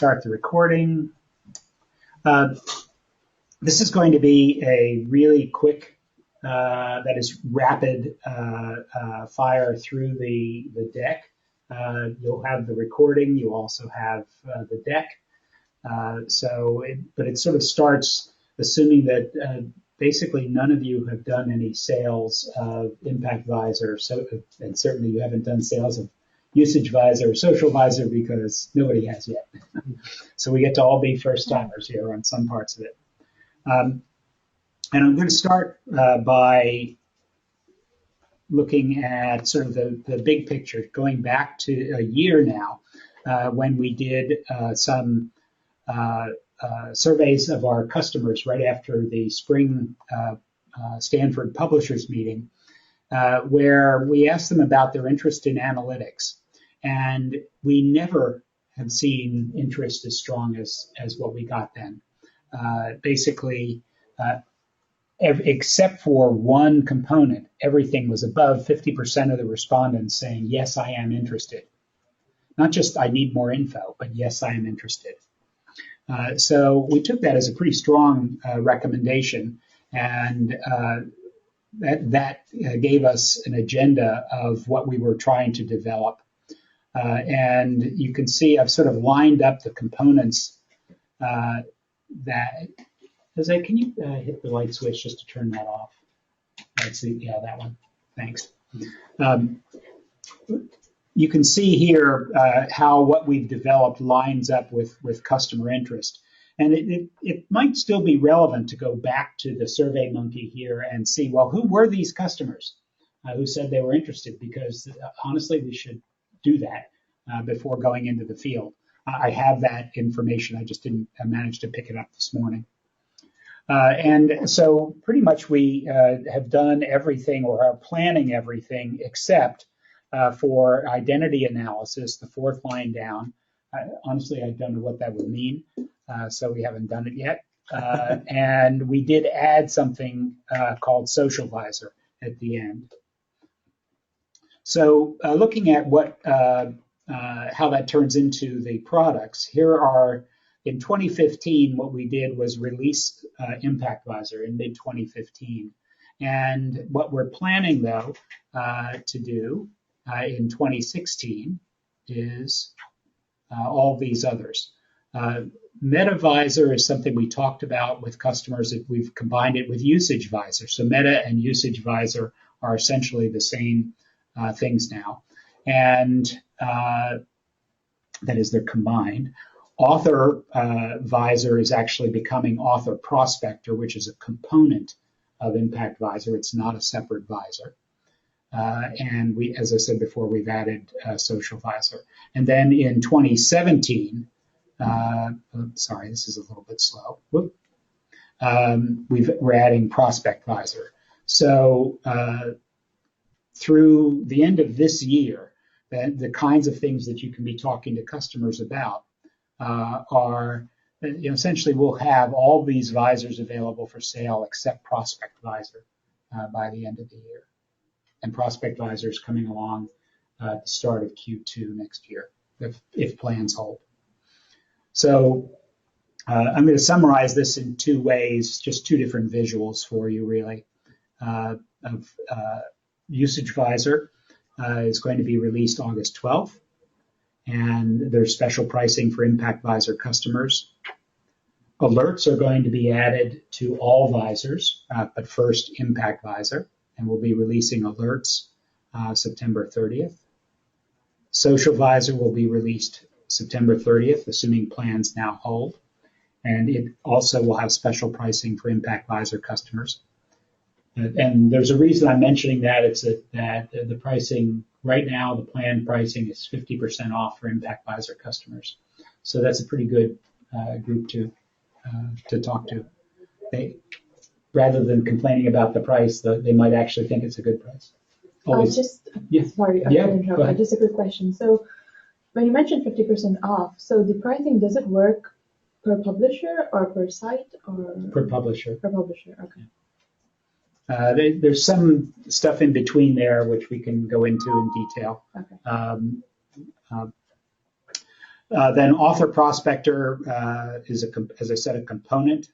start the recording. This is going to be a really quick, that is rapid fire through the deck. You'll have the recording. You also have the deck. But it sort of starts assuming that basically none of you have done any sales of Impact Visor, and certainly you haven't done sales of Usage Visor or Social Visor because nobody has yet. So we get to all be first timers here on some parts of it. And I'm going to start by looking at sort of the big picture, going back to a year now when we did some surveys of our customers right after the spring Stanford Publishers meeting, where we asked them about their interest in analytics. And we never have seen interest as strong as what we got then. Basically, except for one component, everything was above 50% of the respondents saying, yes, I am interested. Not just I need more info, but yes, I am interested. So we took that as a pretty strong recommendation, and that gave us an agenda of what we were trying to develop. And you can see I've sort of lined up the components that, Jose, can you hit the light switch just to turn that off? Let's see, yeah, that one. Thanks. You can see here how what we've developed lines up with customer interest. And it might still be relevant to go back to the Survey Monkey here and see, well, who were these customers who said they were interested? Because honestly, we should do that before going into the field. I have that information. I just didn't manage to pick it up this morning. And so pretty much we have done everything or are planning everything except for identity analysis, the fourth line down. Honestly, I don't know what that would mean, so we haven't done it yet. And we did add something called Social Visor at the end. So looking at how that turns into the products, here are, in 2015, what we did was release Impact Visor in mid-2015. And what we're planning, though, to do in 2016 is all these others. Meta Visor is something we talked about with customers. We've combined it with Usage Visor. So Meta and Usage Visor are essentially the same things now. And that is, they're combined. Author Visor is actually becoming Author Prospector, which is a component of Impact Visor. It's not a separate visor. And we, as I said before, we've added Social Visor. And then in 2017, sorry, this is a little bit slow. We're adding Prospect Visor. So through the end of this year, the kinds of things that you can be talking to customers about are, essentially we'll have all these visors available for sale except Prospect Visor by the end of the year. And Prospect Visor is coming along at the start of Q2 next year, if plans hold. So I'm going to summarize this in two ways, just two different visuals for you, really. Usage Visor is going to be released August 12th. And there's special pricing for Impact Visor customers. Alerts are going to be added to all visors, but first Impact Visor, and we'll be releasing alerts September 30th. Social Visor will be released September 30th, assuming plans now hold. And it also will have special pricing for Impact Visor customers. And there's a reason I'm mentioning that. It's that the pricing right now, the planned pricing is 50% off for Impact Visor customers. So that's a pretty good group to talk to. Rather than complaining about the price, they might actually think it's a good price. Sorry, just a quick question. So when you mentioned 50% off, so the pricing, does it work per publisher or per site or? Per publisher. Per publisher, okay. There's some stuff in between there which we can go into in detail. Okay. Then Author Prospector is, as I said, a component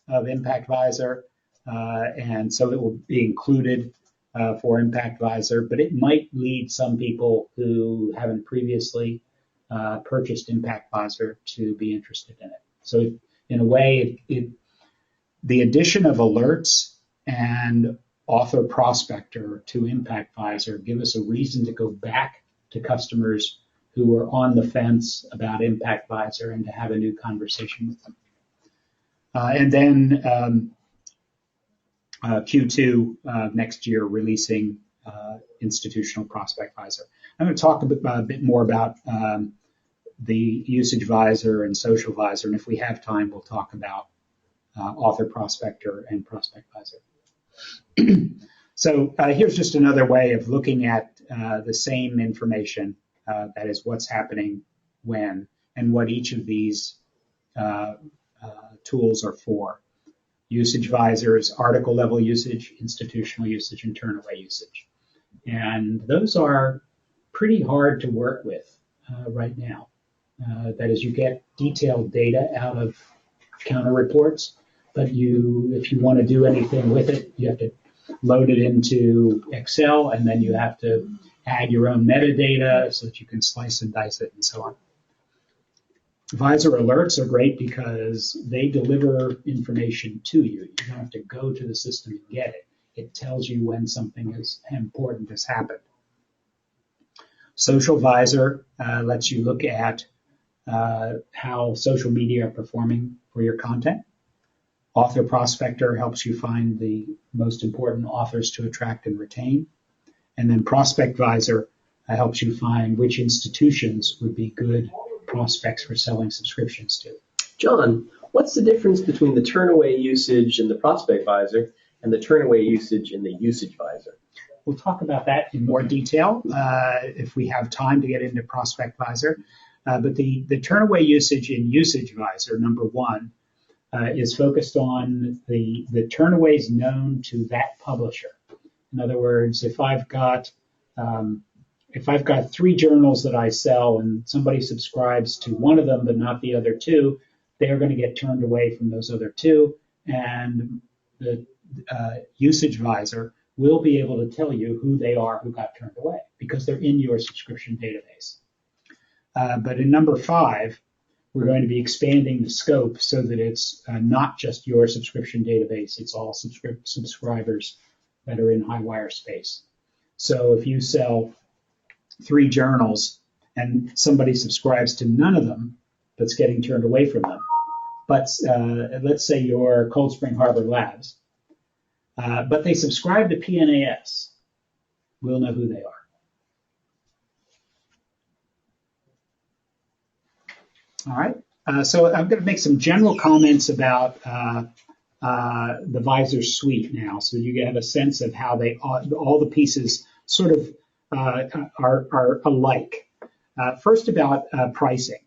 of Impact Visor, and so it will be included for Impact Visor, but it might lead some people who haven't previously purchased Impact Visor to be interested in it. So in a way, the addition of alerts and Author Prospector to Impact Visor give us a reason to go back to customers who are on the fence about Impact Visor and to have a new conversation with them. And then Q2 next year, releasing Institutional Prospect Visor. I'm going to talk a bit more about the Usage Visor and Social Visor, and if we have time, we'll talk about Author Prospector and Prospect Visor. So here's just another way of looking at the same information, that is what's happening when and what each of these tools are for. Usage Visor is article level usage, institutional usage, and Turnaway usage. And those are pretty hard to work with right now. That is, you get detailed data out of counter reports, but if you want to do anything with it, you have to load it into Excel, and then you have to add your own metadata so that you can slice and dice it and so on. Visor alerts are great because they deliver information to you. You don't have to go to the system and get it. It tells you when something important has happened. Social Visor lets you look at how social media are performing for your content. Author Prospector helps you find the most important authors to attract and retain. And then Prospect Visor helps you find which institutions would be good prospects for selling subscriptions to. John, what's the difference between the Turnaway usage in the Prospect Visor and the Turnaway usage in the Usage Visor? We'll talk about that in more detail if we have time to get into Prospect Visor. But the Turnaway usage in Usage Visor, number one, is focused on the turnaways known to that publisher. In other words, if I've got 3 journals that I sell and somebody subscribes to one of them but not the other 2, they're going to get turned away from those other 2, and the Usage Visor will be able to tell you who they are who got turned away because they're in your subscription database. But in number 5, we're going to be expanding the scope so that it's not just your subscription database, it's all subscribers that are in HighWire space. So if you sell 3 journals and somebody subscribes to none of them but's getting turned away from them, but let's say you're Cold Spring Harbor Labs, but they subscribe to PNAS, we'll know who they are. All right, so I'm going to make some general comments about the Vizor Suite now, so you have a sense of how all the pieces sort of are alike. First about pricing.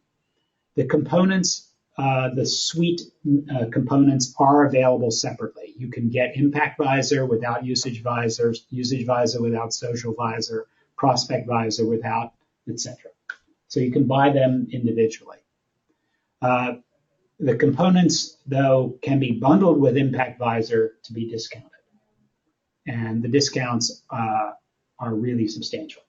The components, the Suite components are available separately. You can get Impact Visor without Usage Visor, Usage Visor without Social Visor, Prospect Visor without, etc. So you can buy them individually. The components, though, can be bundled with Impact Visor to be discounted. And the discounts are really substantial.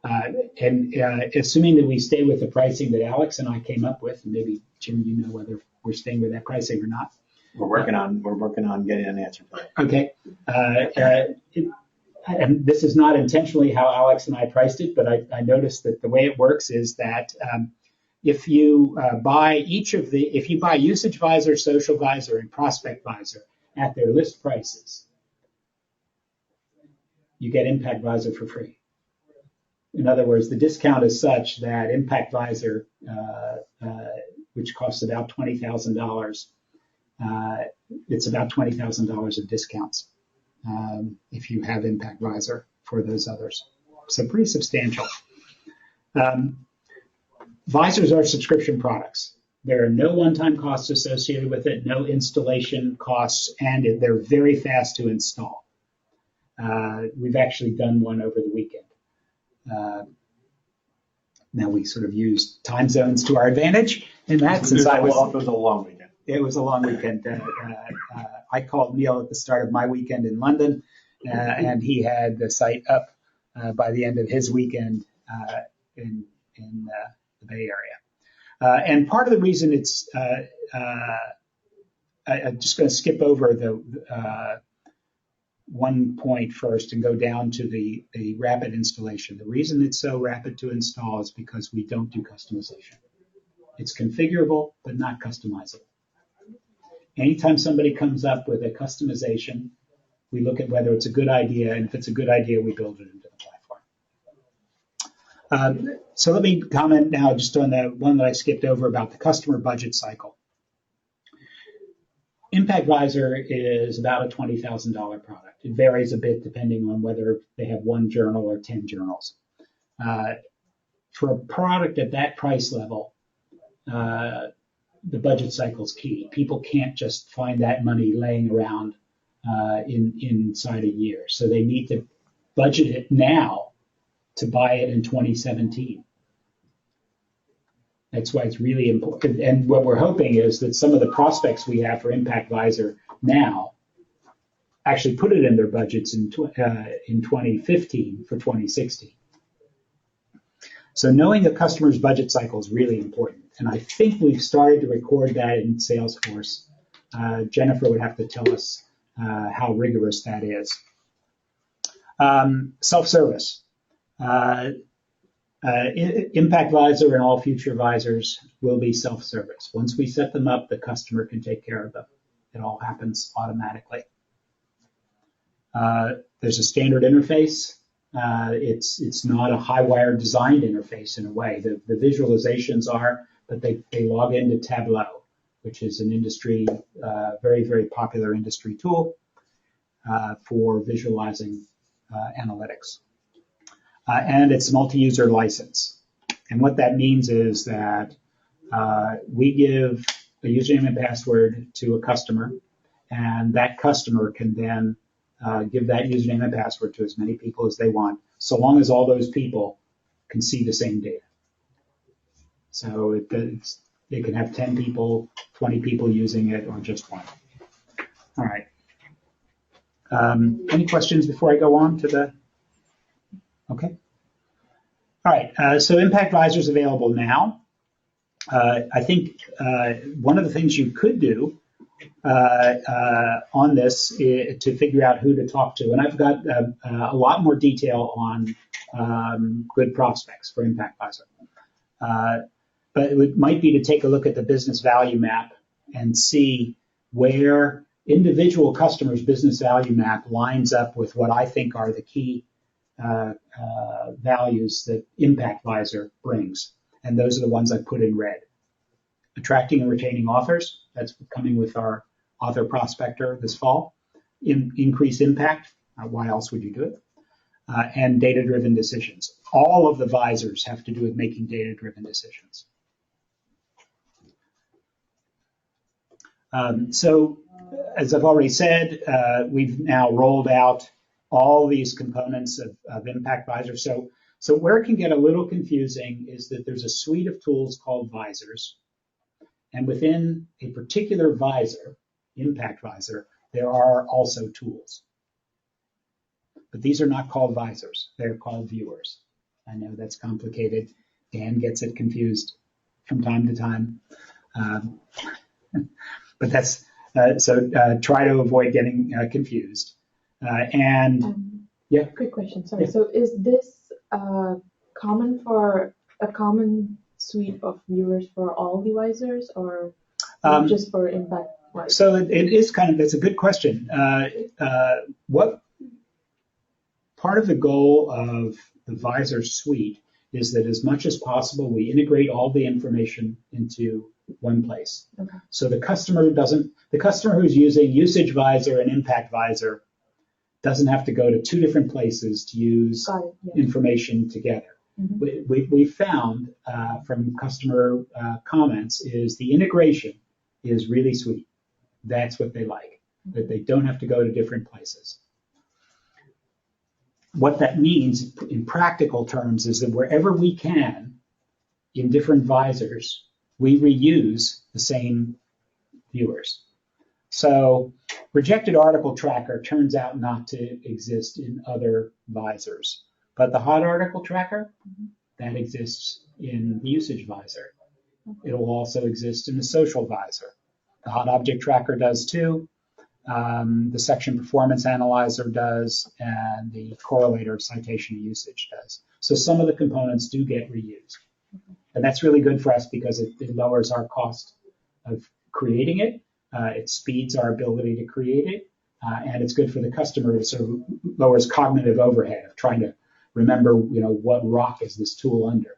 And assuming that we stay with the pricing that Alex and I came up with, and maybe, Jim, you know whether we're staying with that pricing or not. We're working on getting an answer for that. Okay. And this is not intentionally how Alex and I priced it, but I noticed that the way it works is that if you buy Usage Visor, Social Visor, and Prospect Visor at their list prices, you get Impact Visor for free. In other words, the discount is such that Impact Visor, which costs about $20,000, it's about $20,000 of discounts if you have Impact Visor for those others. So pretty substantial. Visors are subscription products. There are no one-time costs associated with it, no installation costs, and they're very fast to install. We've actually done one over the weekend. Now we sort of used time zones to our advantage in that, since it was a long weekend. It was a long weekend. I called Neil at the start of my weekend in London, and he had the site up by the end of his weekend in the Bay Area. And part of the reason it's, I'm just going to skip over the one point first and go down to the rapid installation. The reason it's so rapid to install is because we don't do customization. It's configurable, but not customizable. Anytime somebody comes up with a customization, we look at whether it's a good idea, and if it's a good idea, we build it into the platform. So let me comment now just on the one that I skipped over about the customer budget cycle. Impact Visor is about a $20,000 product. It varies a bit depending on whether they have one journal or 10 journals. For a product at that price level, the budget cycle is key. People can't just find that money laying around inside a year. So they need to budget it now to buy it in 2017. That's why it's really important. And what we're hoping is that some of the prospects we have for Impact Visor now actually put it in their budgets in 2015 for 2016. So knowing a customer's budget cycle is really important. And I think we've started to record that in Salesforce. Jennifer would have to tell us how rigorous that is. Self-service. Impact Visor and all future Visors will be self-service. Once we set them up, the customer can take care of them. It all happens automatically. There's a standard interface. It's not a HighWire designed interface in a way. The visualizations are, but they log into Tableau, which is an industry, very, very popular industry tool for visualizing analytics. And it's multi-user license. And what that means is that we give a username and password to a customer, and that customer can then give that username and password to as many people as they want, so long as all those people can see the same data. So they can have 10 people, 20 people using it, or just one. All right. Any questions before I go on to the? Okay. All right. So Impact Visor is available now. I think one of the things you could do on this to figure out who to talk to, and I've got a lot more detail on good prospects for Impact Visor. But it might be to take a look at the business value map and see where individual customers' business value map lines up with what I think are the key values that Impact Visor brings. And those are the ones I put in red. Attracting and retaining authors, that's coming with our author prospector this fall. Increase impact, why else would you do it? And data-driven decisions. All of the Visors have to do with making data-driven decisions. So, as I've already said, we've now rolled out all these components of Impact Visor. So where it can get a little confusing is that there's a suite of tools called Visors. And within a particular Visor, Impact Visor, there are also tools. But these are not called Visors. They're called viewers. I know that's complicated. Dan gets it confused from time to time. But that's so try to avoid getting confused. Yeah. Quick question. Sorry. Yeah. So is this common for a common suite of viewers for all the Visors, or just for Impact Visor? So it is kind of, that's a good question. What part of the goal of the Vizor suite is that as much as possible, we integrate all the information into one place. Okay. So the customer who's using Usage Visor and Impact Visor doesn't have to go to two different places to use information together. Mm-hmm. We found from customer comments is the integration is really sweet. That's what they like, that they don't have to go to different places. What that means in practical terms is that wherever we can, in different visors, we reuse the same viewers. So rejected article tracker turns out not to exist in other visors, but the hot article tracker, that exists in the usage visor. It will also exist in the social visor. The hot object tracker does too. The section performance analyzer does, and the correlator citation usage does. So some of the components do get reused. And that's really good for us because it lowers our cost of creating it. It speeds our ability to create it. And it's good for the customer. It sort of lowers cognitive overhead of trying to remember, what rock is this tool under.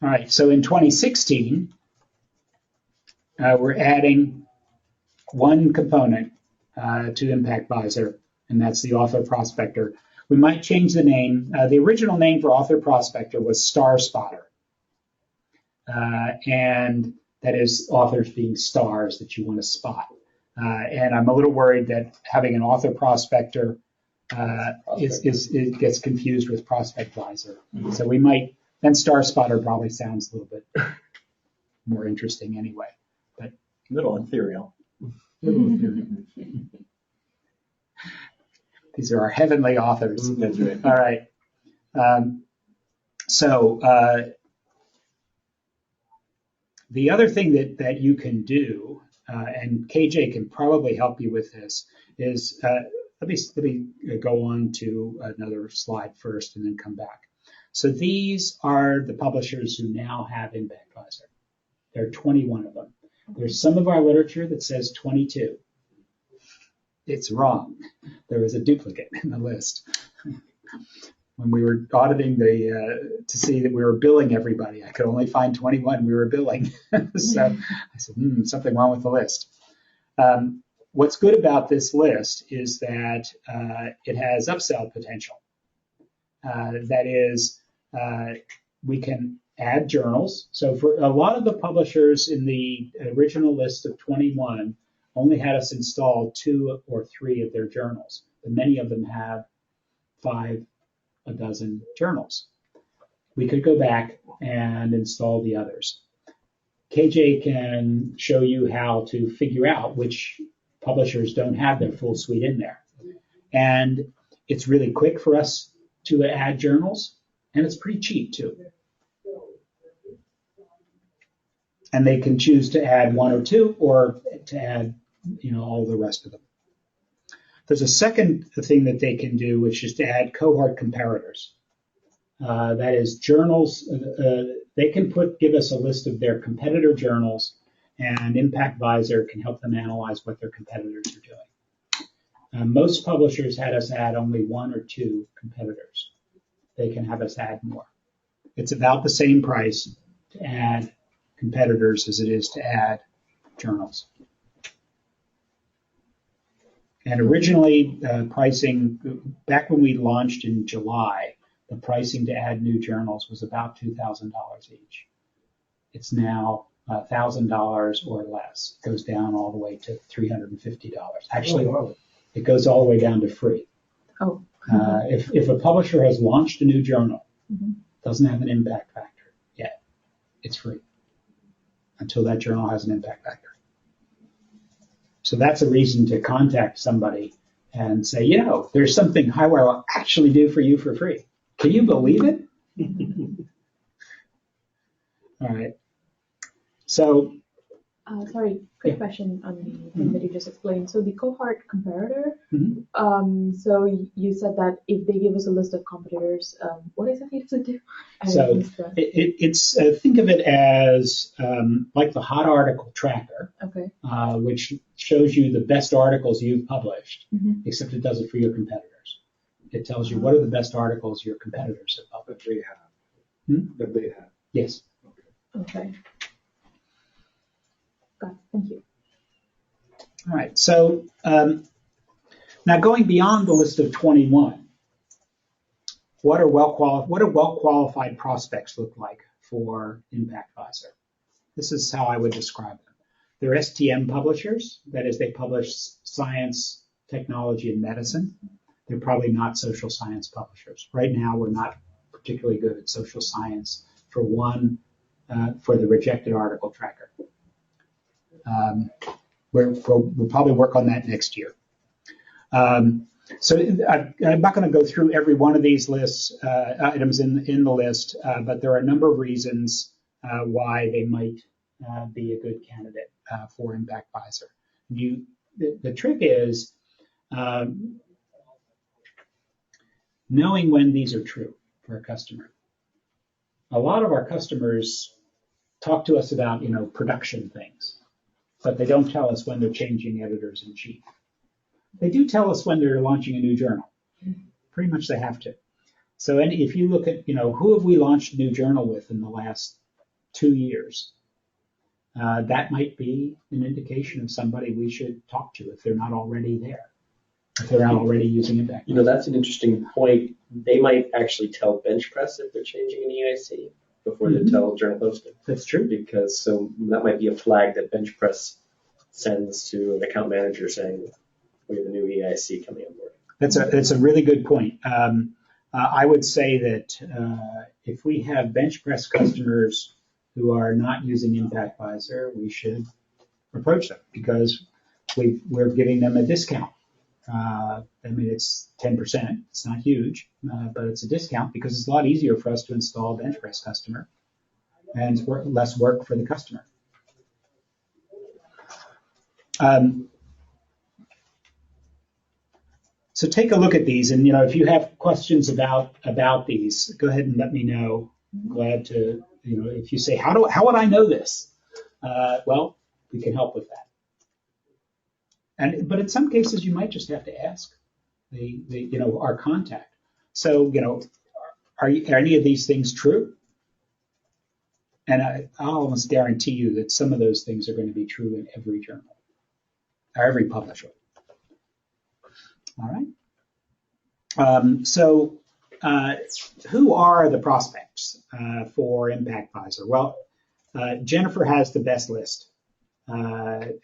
All right, so in 2016, we're adding one component to Impact Visor, and that's the author prospector. We might change the name. The original name for author prospector was Star Spotter, and that is authors being stars that you want to spot. And I'm a little worried that having an author prospector it gets confused with Prospect Visor. So we might, then Star Spotter probably sounds a little bit more interesting anyway. But a little ethereal. These are our heavenly authors. That's right. All right. So the other thing that you can do, and KJ can probably help you with this, is let me go on to another slide first and then come back. So these are the publishers who now have Impact Visor. There are 21 of them. There's some of our literature that says 22. It's wrong. There was a duplicate in the list. When we were auditing to see that we were billing everybody, I could only find 21 we were billing. So I said, something wrong with the list. What's good about this list is that it has upsell potential. That is, we can add journals. So for a lot of the publishers in the original list of 21 only had us install 2 or 3 of their journals, but many of them have 5 a dozen journals. We could go back and install the others. KJ can show you how to figure out which publishers don't have their full suite in there. And it's really quick for us to add journals, and it's pretty cheap too. And they can choose to add 1 or 2 or to add, all the rest of them. There's a second thing that they can do, which is to add cohort comparators. That is journals. They can give us a list of their competitor journals, and Impact Visor can help them analyze what their competitors are doing. Most publishers had us add only 1 or 2 competitors. They can have us add more. It's about the same price to add competitors as it is to add journals. And originally, pricing, back when we launched in July, the pricing to add new journals was about $2,000 each. It's now $1,000 or less. It goes down all the way to $350. Actually, it goes all the way down to free. Oh. If a publisher has launched a new journal, doesn't have an impact factor yet, it's free until that journal has an impact factor. So that's a reason to contact somebody and say, there's something HighWire will actually do for you for free. Can you believe it? All right. So. Sorry, quick question on the thing that you just explained. So the cohort comparator, so you said that if they give us a list of competitors, what exactly does it do? So it's think of it as like the hot article tracker, which shows you the best articles you've published, except it does it for your competitors. It tells you what are the best articles your competitors have published. That they have. That they have. Yes. Okay. Thank you. All right. So now going beyond the list of 21, what do well-qualified prospects look like for Impact Visor? This is how I would describe them. They're STM publishers. That is, they publish science, technology, and medicine. They're probably not social science publishers. Right now, we're not particularly good at social science. For one, for the rejected article tracker. We'll probably work on that next year. So I'm not going to go through every one of these items in the list, but there are a number of reasons why they might be a good candidate for Impact Visor. The trick is knowing when these are true for a customer. A lot of our customers talk to us about, production things, but they don't tell us when they're changing editors in chief. They do tell us when they're launching a new journal. Pretty much they have to. So if you look at, who have we launched a new journal with in the last 2 years? That might be an indication of somebody we should talk to if they're not already there, if they're not already using Impact. That's an interesting point. They might actually tell BenchPress if they're changing an EIC before they tell Journal Posting. That's true. Because so that might be a flag that BenchPress sends to an account manager saying, we have a new EIC coming on board. That's a really good point. I would say that if we have BenchPress customers who are not using Impact Visor, we should approach them because we're giving them a discount. It's 10%. It's not huge, but it's a discount because it's a lot easier for us to install a BenchPress customer and it's less work for the customer. So take a look at these, and if you have questions about these, go ahead and let me know. I'm glad to, if you say, how would I know this? Well, we can help with that. But in some cases, you might just have to ask our contact. So, are any of these things true? And I'll almost guarantee you that some of those things are going to be true in every journal or every publisher. All right. So who are the prospects for Impact Visor? Well, Jennifer has the best list. And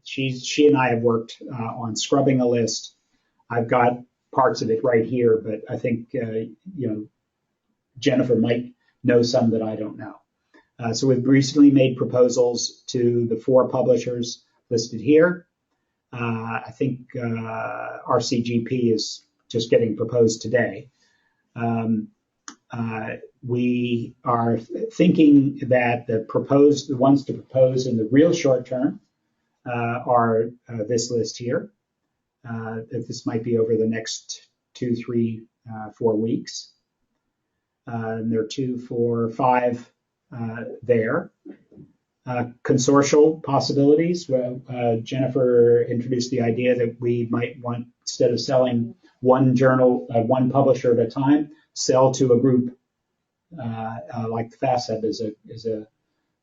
she and I have worked on scrubbing a list. I've got parts of it right here, but I think Jennifer might know some that I don't know. So we've recently made proposals to the 4 publishers listed here. I think RCGP is just getting proposed today. We are thinking that the ones to propose in the real short term are this list here. If this might be over the next 2, 3, 4 weeks. And there are 2, 4, 5 there. Consortial possibilities. Well, Jennifer introduced the idea that we might want, instead of selling one journal, one publisher at a time, sell to a group like the FASEB is a,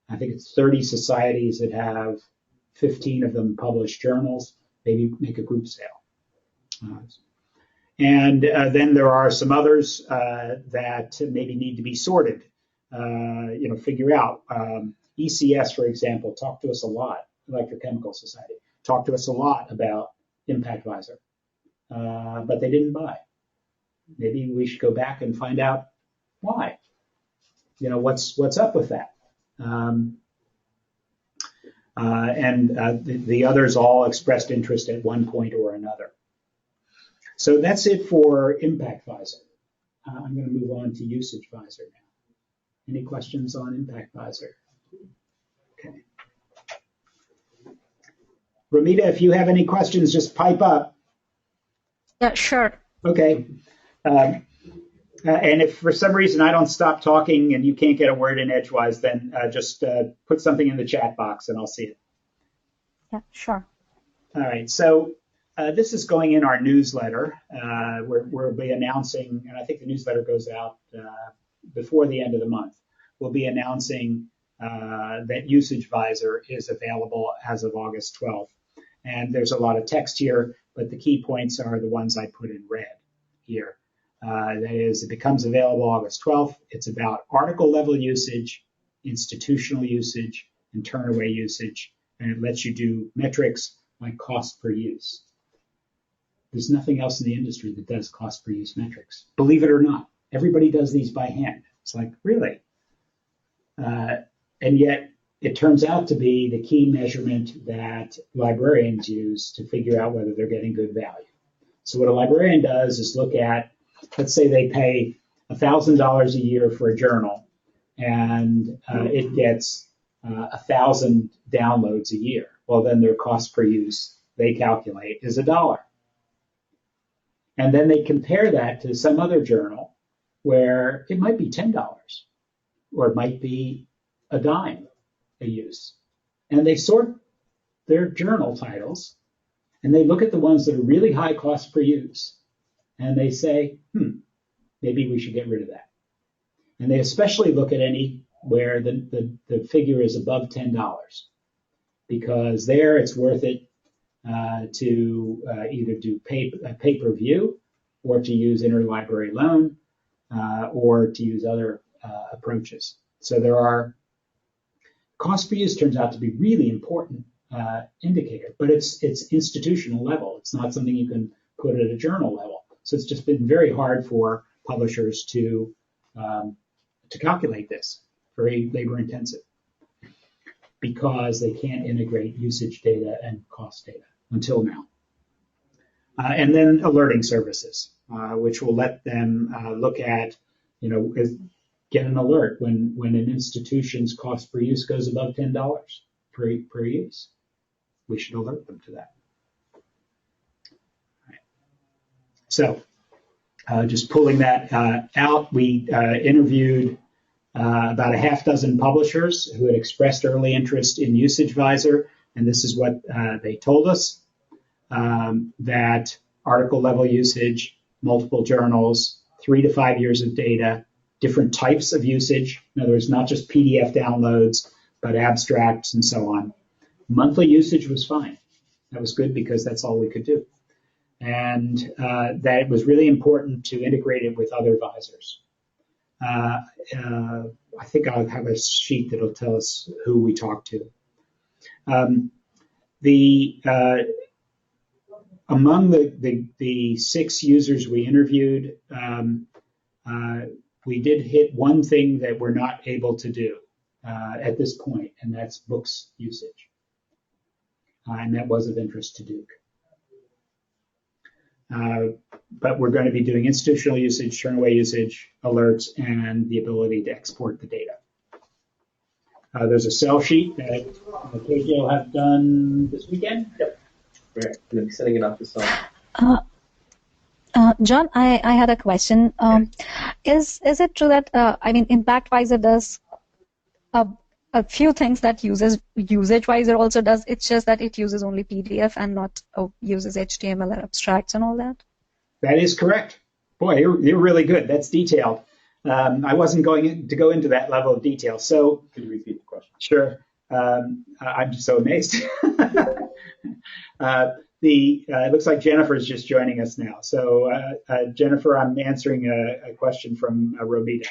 I think it's 30 societies that have 15 of them published journals. Maybe make a group sale. And then there are some others that maybe need to be sorted. Figure out. ECS, for example, talked to us a lot, Electrochemical Society, talked to us a lot about Impact Visor, but they didn't buy. Maybe we should go back and find out why. What's up with that? The others all expressed interest at one point or another. So that's it for Impact Visor. I'm going to move on to Usage Visor now. Any questions on Impact Visor? Okay. Ramita, if you have any questions, just pipe up. Yeah, sure. Okay. And if for some reason I don't stop talking and you can't get a word in edgewise, then just put something in the chat box and I'll see it. Yeah, sure. All right. So this is going in our newsletter. We'll be announcing, and I think the newsletter goes out before the end of the month. We'll be announcing that Usage Visor is available as of August 12th. And there's a lot of text here, but the key points are the ones I put in red here. That is, it becomes available August 12th. It's about article level usage, institutional usage, and Turnaway usage, and it lets you do metrics like cost per use. There's nothing else in the industry that does cost per use metrics, believe it or not. everybody does these by hand. It's like, really? And yet it turns out to be the key measurement that librarians use to figure out whether they're getting good value. So what a librarian does is look at, let's say they pay $1,000 a year for a journal, and it gets 1,000 downloads a year. Well, then their cost per use, they calculate, is $1. And then they compare that to some other journal where it might be $10, or it might be a dime a use. And they sort their journal titles, and they look at the ones that are really high cost per use, and they say, maybe we should get rid of that. And they especially look at any where the figure is above $10, because there it's worth it to either do pay-per-view, or to use interlibrary loan, or to use other approaches. So there are cost per use turns out to be really important indicator, but it's institutional level. It's not something you can put at a journal level. So it's just been very hard for publishers to calculate this, very labor intensive, because they can't integrate usage data and cost data until now. And then alerting services, which will let them look at, get an alert when an institution's cost per use goes above $10 per use. We should alert them to that. Right. So just pulling that out, we interviewed about a half dozen publishers who had expressed early interest in Usage Visor, and this is what they told us, that article level usage, multiple journals, 3 to 5 years of data, different types of usage. In other words, not just PDF downloads, but abstracts and so on. Monthly usage was fine. That was good because that's all we could do. And that it was really important to integrate it with other visors. I think I'll have a sheet that'll tell us who we talked to. Among the 6 users we interviewed, we did hit one thing that we're not able to do at this point, and that's books usage. And that was of interest to Duke. But we're going to be doing institutional usage, Turnaway usage, alerts, and the ability to export the data. There's a cell sheet that KJ will have done this weekend. Yep. We're going to be setting it up this summer. John, I had a question. Is it true that Impact Visor does a few things that Usage Visor also does? It's just that it uses only PDF and not uses HTML or abstracts and all that. That is correct. Boy, you're really good. That's detailed. I wasn't going to go into that level of detail. So could you repeat the question? Sure. I'm just so amazed. It looks like Jennifer is just joining us now. So Jennifer, I'm answering a question from Romita.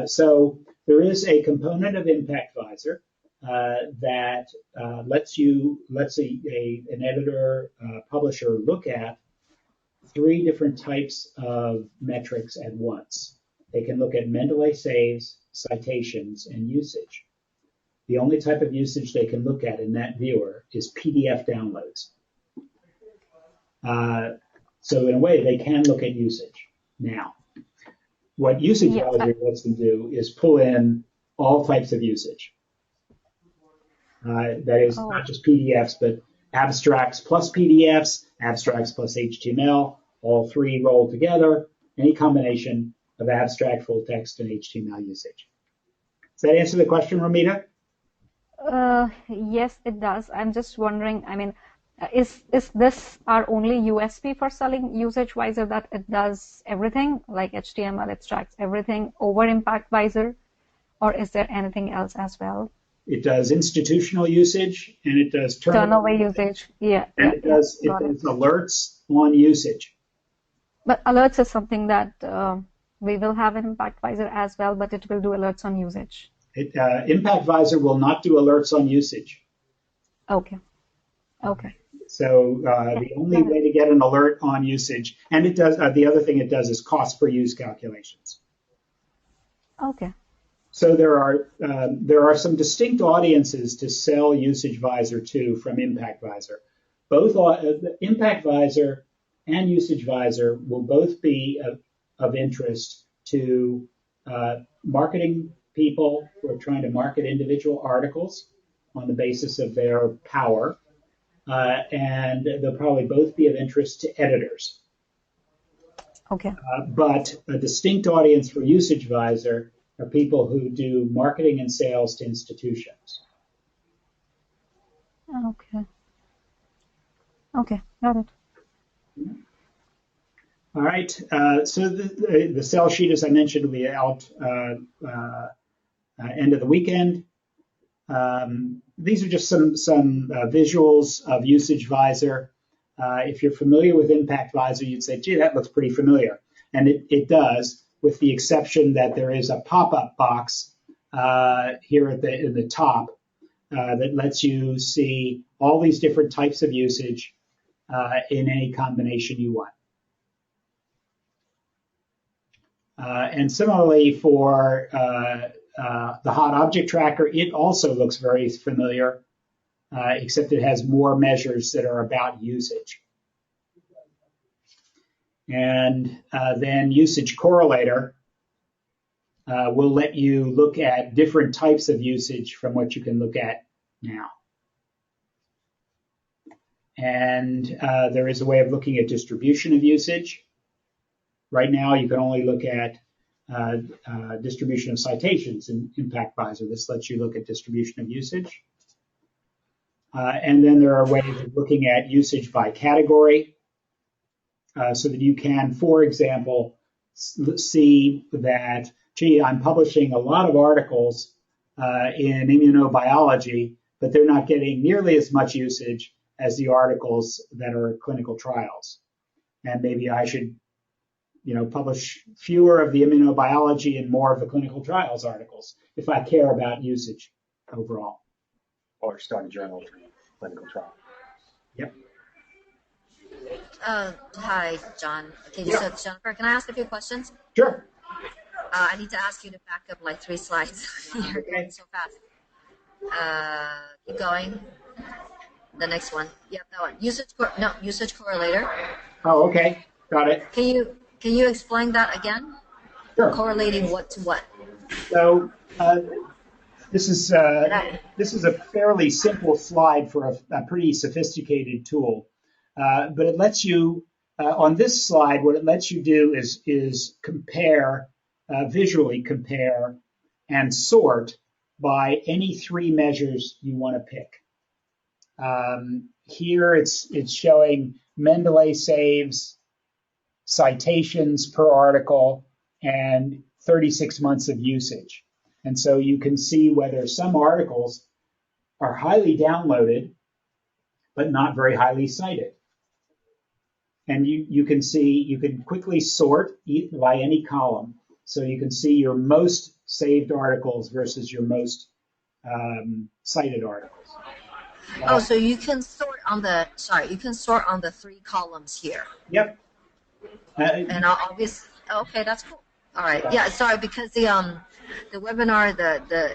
So there is a component of Impact Visor that lets an editor, publisher look at 3 different types of metrics at once. They can look at Mendeley saves, citations, and usage. The only type of usage they can look at in that viewer is PDF downloads. So in a way, they can look at usage now. What Usage Visor lets them do is pull in all types of usage. That is not just PDFs, but abstracts plus PDFs, abstracts plus HTML, all 3 rolled together, any combination of abstract, full text, and HTML usage. Does that answer the question, Romita? Yes, it does. I'm just wondering, is this our only USP for selling Usage Visor, that it does everything, like HTML, abstracts, everything over Impact Visor, or is there anything else as well? It does institutional usage, and it does Turnaway usage. And it does alerts on usage. But alerts is something that we will have in Impact Visor as well, but it will do alerts on usage. Impact Visor will not do alerts on usage. Okay. So the only way to get an alert on usage, and it does, the other thing it does is cost per use calculations. Okay. So there are some distinct audiences to sell Usage Visor to from Impact Visor. Both Impact Visor and Usage Visor will both be of interest to marketing people who are trying to market individual articles on the basis of their power. And they'll probably both be of interest to editors. Okay. But a distinct audience for Usage Visor are people who do marketing and sales to institutions. Okay. Okay, got it. All right. So the sell sheet, as I mentioned, will be out end of the weekend. These are just some visuals of Usage Visor. If you're familiar with Impact Visor, you'd say, gee, that looks pretty familiar. And it does, with the exception that there is a pop-up box here at the top that lets you see all these different types of usage in any combination you want. And similarly for the hot object tracker, it also looks very familiar, except it has more measures that are about usage. And then usage correlator will let you look at different types of usage from what you can look at now. And there is a way of looking at distribution of usage. Right now, you can only look at distribution of citations in Impact Visor. This lets you look at distribution of usage. And then there are ways of looking at usage by category so that you can, for example, see that, gee, I'm publishing a lot of articles in immunobiology, but they're not getting nearly as much usage as the articles that are clinical trials. And maybe I should publish fewer of the immunobiology and more of the clinical trials articles if I care about usage overall. Or start a journal for clinical trial. Yep. Hi, John. Okay, yeah. So Jennifer, can I ask a few questions? Sure. I need to ask you to back up like 3 slides. You're going so fast. Keep going. The next one. Yeah, that one. Usage correlator. Oh, okay. Got it. Can you explain that again? Sure. Correlating what to what? So this is a fairly simple slide for a pretty sophisticated tool, but it lets you on this slide. What it lets you do is compare, visually compare, and sort by any 3 measures you want to pick. Here it's showing Mendeley saves, citations per article, and 36 months of usage. And so you can see whether some articles are highly downloaded, but not very highly cited. And you can quickly sort by any column. So you can see your most saved articles versus your most cited articles. Oh, so you can sort on the 3 columns here. Yep. And obviously, okay, that's cool. All right, yeah, sorry, because the webinar,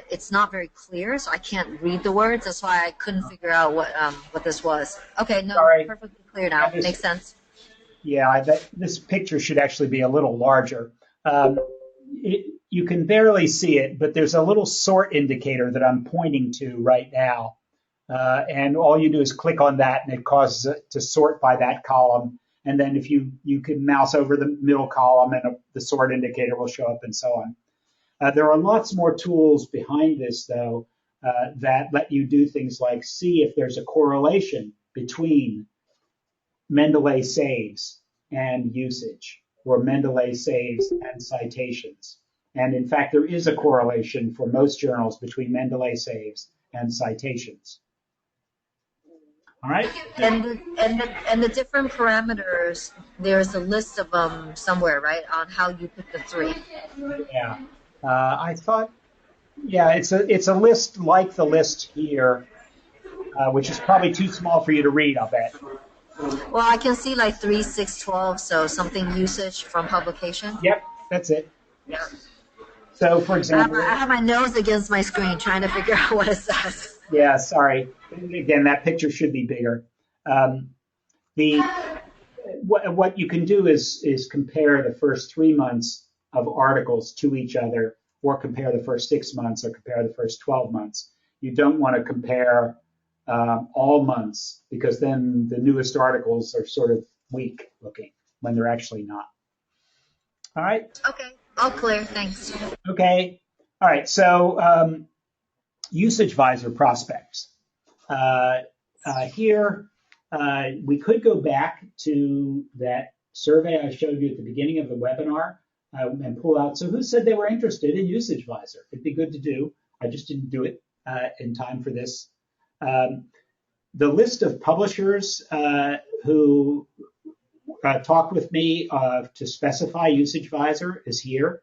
it's not very clear, so I can't read the words. That's why I couldn't figure out what this was. Okay, no, sorry. Perfectly clear now. Makes sense. Yeah, this picture should actually be a little larger. You can barely see it, but there's a little sort indicator that I'm pointing to right now. And all you do is click on that, and it causes it to sort by that column. And then if you can mouse over the middle column, and the sort indicator will show up, and so on. There are lots more tools behind this, though, that let you do things like see if there's a correlation between Mendeley saves and usage, or Mendeley saves and citations. And in fact, there is a correlation for most journals between Mendeley saves and citations. All right. And the different parameters, there's a list of them somewhere, right? On how you pick the 3. Yeah. I thought, yeah, it's a list like the list here. which is probably too small for you to read, I'll bet. Well, I can see like 3, 6, 12, so something usage from publication. Yep, that's it. Yeah. So, for example, I have my nose against my screen trying to figure out what it says. Yeah, sorry. Again, that picture should be bigger. What you can do is compare the first 3 months of articles to each other, or compare the first 6 months, or compare the first 12 months. You don't want to compare all months, because then the newest articles are sort of weak looking when they're actually not. All right? Okay, all clear, thanks. Okay. All right, so usage visor prospects. Here, we could go back to that survey I showed you at the beginning of the webinar and pull out. So who said they were interested in usage visor? It'd be good to do. I just didn't do it in time for this. The list of publishers who talked with me to specify usage visor is here.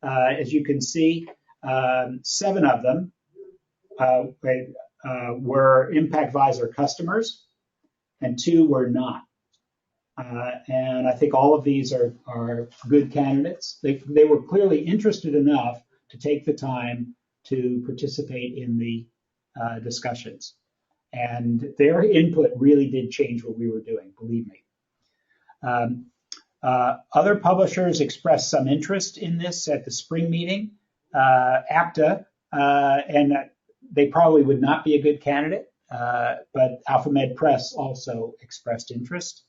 As you can see, 7 of them were Impact Visor customers, and 2 were not. And I think all of these are good candidates. They were clearly interested enough to take the time to participate in the discussions. And their input really did change what we were doing, believe me. Other publishers expressed some interest in this at the spring meeting. APTA, and they probably would not be a good candidate, but AlphaMed Press also expressed interest.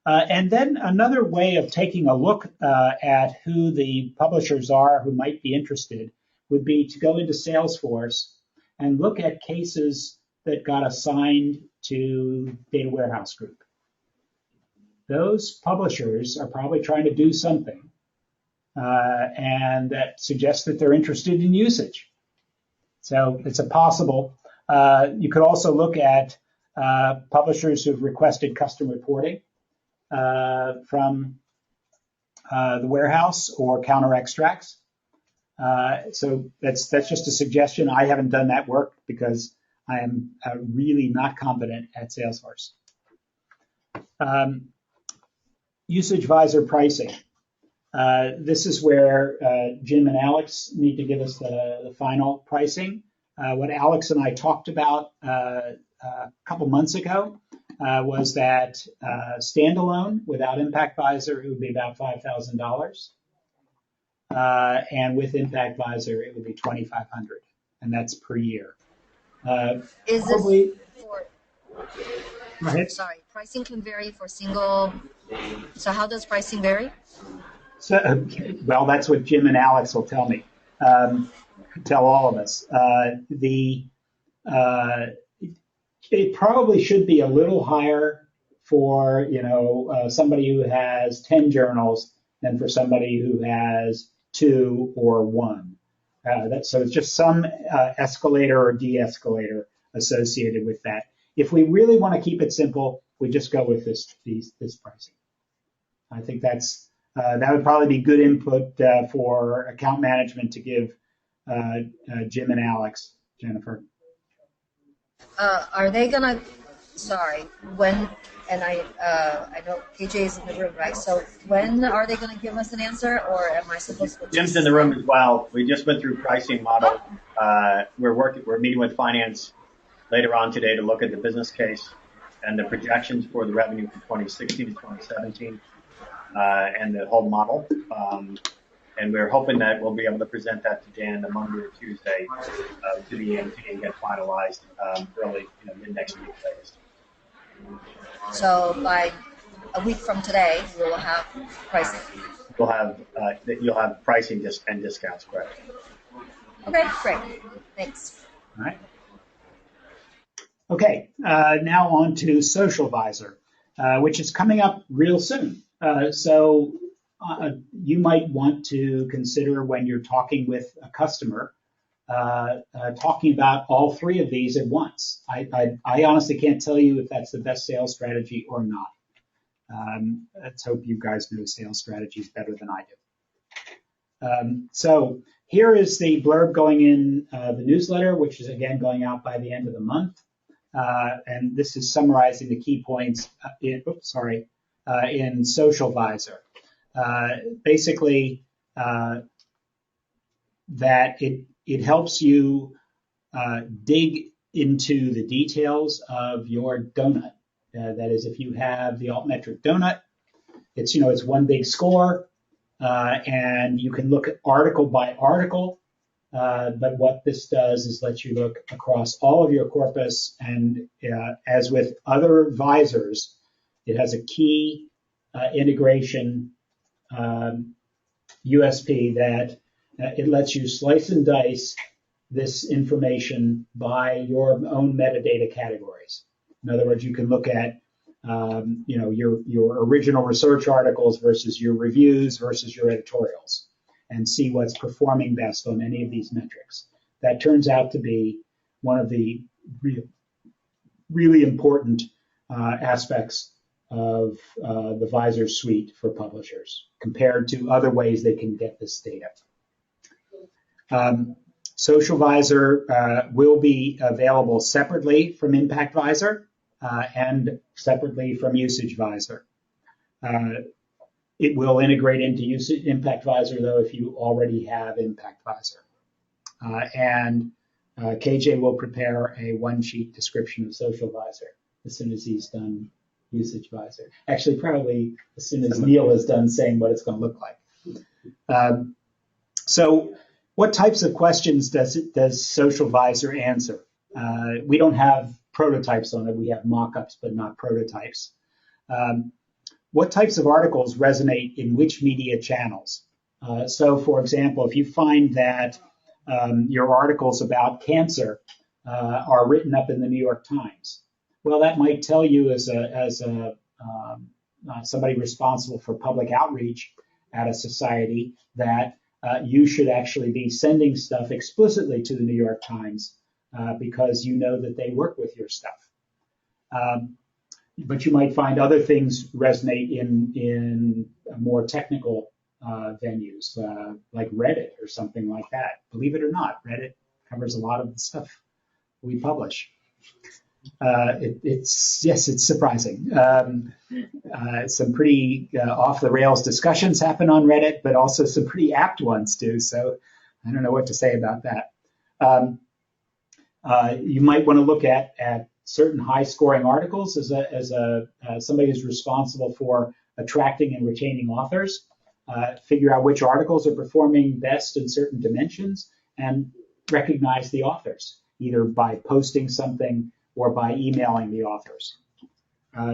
And then another way of taking a look at who the publishers are who might be interested would be to go into Salesforce and look at cases that got assigned to Data Warehouse Group. Those publishers are probably trying to do something, and that suggests that they're interested in usage. So it's a possible. You could also look at publishers who've requested custom reporting from the warehouse or counter extracts. So that's just a suggestion. I haven't done that work because I am really not competent at Salesforce. Usage visor pricing. This is where Jim and Alex need to give us the final pricing. What Alex and I talked about a couple months ago was that standalone without Impact Visor, it would be about $5,000. And with Impact Visor, it would be $2,500, and that's per year. Is probably, this for, go ahead. Sorry, pricing can vary for single, so how does pricing vary? So, well, that's what Jim and Alex will tell me, tell all of us. It probably should be a little higher for, somebody who has 10 journals than for somebody who has 2 or 1. So it's just some escalator or de-escalator associated with that. If we really want to keep it simple, we just go with this pricing. I think that would probably be good input for account management to give Jim and Alex. Jennifer. Are they gonna? Sorry, when? And I know KJ is in the room, right? So when are they gonna give us an answer, or am I supposed to? Jim's in the room as well. We just went through pricing model. We're meeting with finance later on today to look at the business case and the projections for the revenue from 2016 to 2017 and the whole model. And we're hoping that we'll be able to present that to Dan on Monday or Tuesday to the EMT and get finalized early, mid next week latest. So by a week from today, we will have pricing. You'll have pricing and discounts, correct? Okay, great. Thanks. All right. Okay, now on to Social Visor, which is coming up real soon. So you might want to consider when you're talking with a customer, talking about all 3 of these at once. I honestly can't tell you if that's the best sales strategy or not. Let's hope you guys know sales strategies better than I do. So here is the blurb going in the newsletter, which is again going out by the end of the month. and this is summarizing the key points in Social Visor. Basically, that it helps you dig into the details of your donut. That is, if you have the altmetric donut, it's one big score, and you can look at article by article. But what this does is let you look across all of your corpus, and as with other visors, it has a key integration USP that it lets you slice and dice this information by your own metadata categories. In other words, you can look at your original research articles versus your reviews versus your editorials, and see what's performing best on any of these metrics. That turns out to be one of the really important aspects of the Vizor Suite for publishers compared to other ways they can get this data. Social Visor will be available separately from Impact Visor and separately from Usage Visor. It will integrate into Impact Visor, though, if you already have Impact Visor. And KJ will prepare a one-sheet description of Social Visor as soon as he's done Usage Visor. Actually, probably as soon as Neil is done saying what it's going to look like. So what types of questions does Social Visor answer? We don't have prototypes on it. We have mock-ups, but not prototypes. What types of articles resonate in which media channels? So, for example, if you find that your articles about cancer are written up in the New York Times, well, that might tell you as somebody responsible for public outreach at a society that you should actually be sending stuff explicitly to the New York Times because you know that they work with your stuff. But you might find other things resonate in more technical venues, like Reddit or something like that. Believe it or not, Reddit covers a lot of the stuff we publish. It's surprising. Some pretty off-the-rails discussions happen on Reddit, but also some pretty apt ones too. So I don't know what to say about that. You might want to look at certain high-scoring articles as somebody who's responsible for attracting and retaining authors. Figure out which articles are performing best in certain dimensions and recognize the authors, either by posting something or by emailing the authors.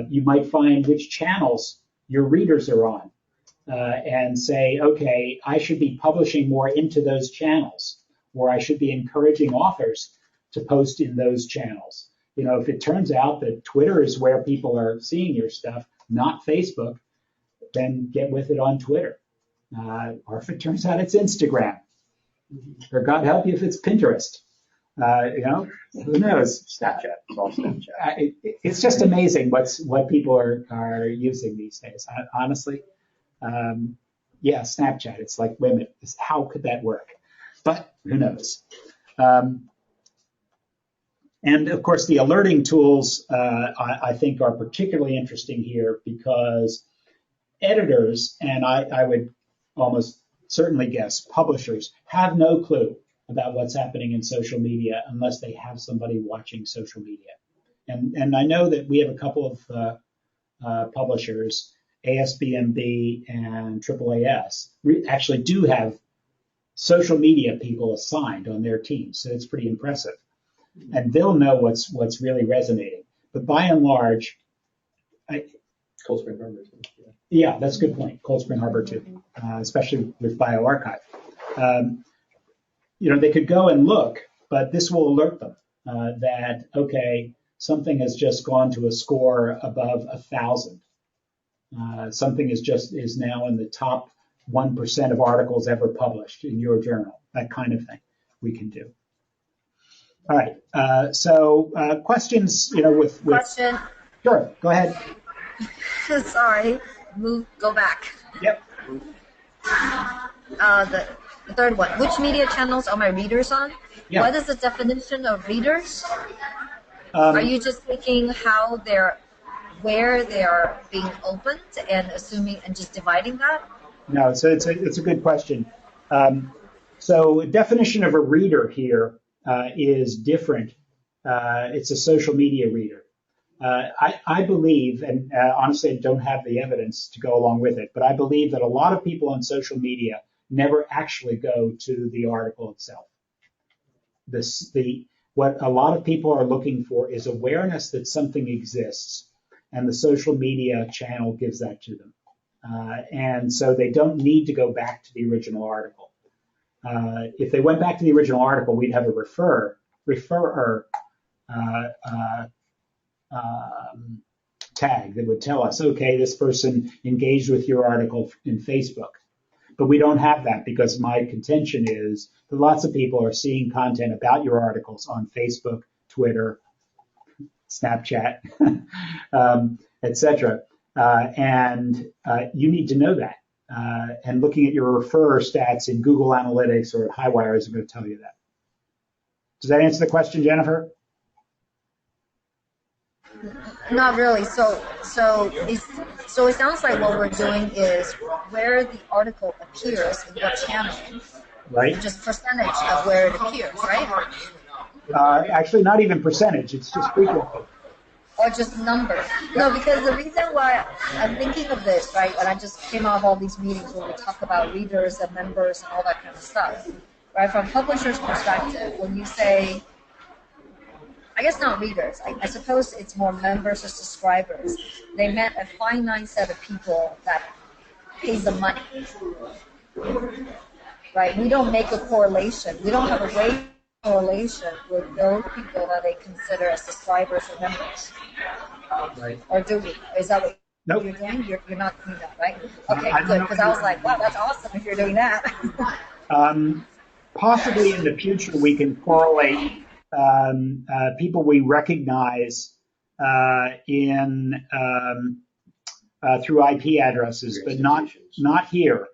You might find which channels your readers are on and say, okay, I should be publishing more into those channels, or I should be encouraging authors to post in those channels. If it turns out that Twitter is where people are seeing your stuff, not Facebook, then get with it on Twitter. Or if it turns out it's Instagram, or God help you if it's Pinterest. Who knows? Snapchat. It's all Snapchat. It's just amazing what people are using these days. Honestly, yeah, Snapchat. It's like, wait a minute, how could that work? But who knows? And of course, the alerting tools I think are particularly interesting here because editors, and I would almost certainly guess publishers, have no clue about what's happening in social media unless they have somebody watching social media. And I know that we have a couple of publishers, ASBMB and AAAS, actually do have social media people assigned on their teams, so it's pretty impressive. And they'll know what's really resonating. But by and large, Cold Spring Harbor too. Yeah, that's a good point. Cold Spring Harbor too, especially with bioarchive. They could go and look, but this will alert them that, okay, something has just gone to a score above 1,000. Something is now in the top 1% of articles ever published in your journal. That kind of thing we can do. All right. So questions, with question. Sure. Go ahead. Sorry. Go back. Yep. The third one. Which media channels are my readers on? Yeah. What is the definition of readers? Are you just thinking where they are being opened and assuming and just dividing that? No, so it's a good question. So definition of a reader here is different. It's a social media reader. I believe, and honestly, I don't have the evidence to go along with it, but I believe that a lot of people on social media never actually go to the article itself. What a lot of people are looking for is awareness that something exists, and the social media channel gives that to them. And so they don't need to go back to the original article. If they went back to the original article, we'd have a referrer tag that would tell us, okay, this person engaged with your article in Facebook. But we don't have that because my contention is that lots of people are seeing content about your articles on Facebook, Twitter, Snapchat, etc. And you need to know that. And looking at your referrer stats in Google Analytics or at HighWire is going to tell you that. Does that answer the question, Jennifer? Not really. So it sounds like what we're doing is where the article appears in what channel, right? Just percentage of where it appears, right? Actually, not even percentage. It's just frequency. Or just numbers. No, because the reason why I'm thinking of this, right, and I just came out of all these meetings where we talk about readers and members and all that kind of stuff, right? From publisher's perspective, when you say, I guess not readers, I suppose it's more members or subscribers. They meant a finite set of people that pays the money, right? We don't make a correlation. We don't have a way correlation with those people that they consider as subscribers or members. Right. Or do we? Is that what nope. you're doing? You're not doing that, right? Okay, good, because I was like, wow, that's awesome if you're doing that. Possibly in the future we can correlate people we recognize through IP addresses, but not here,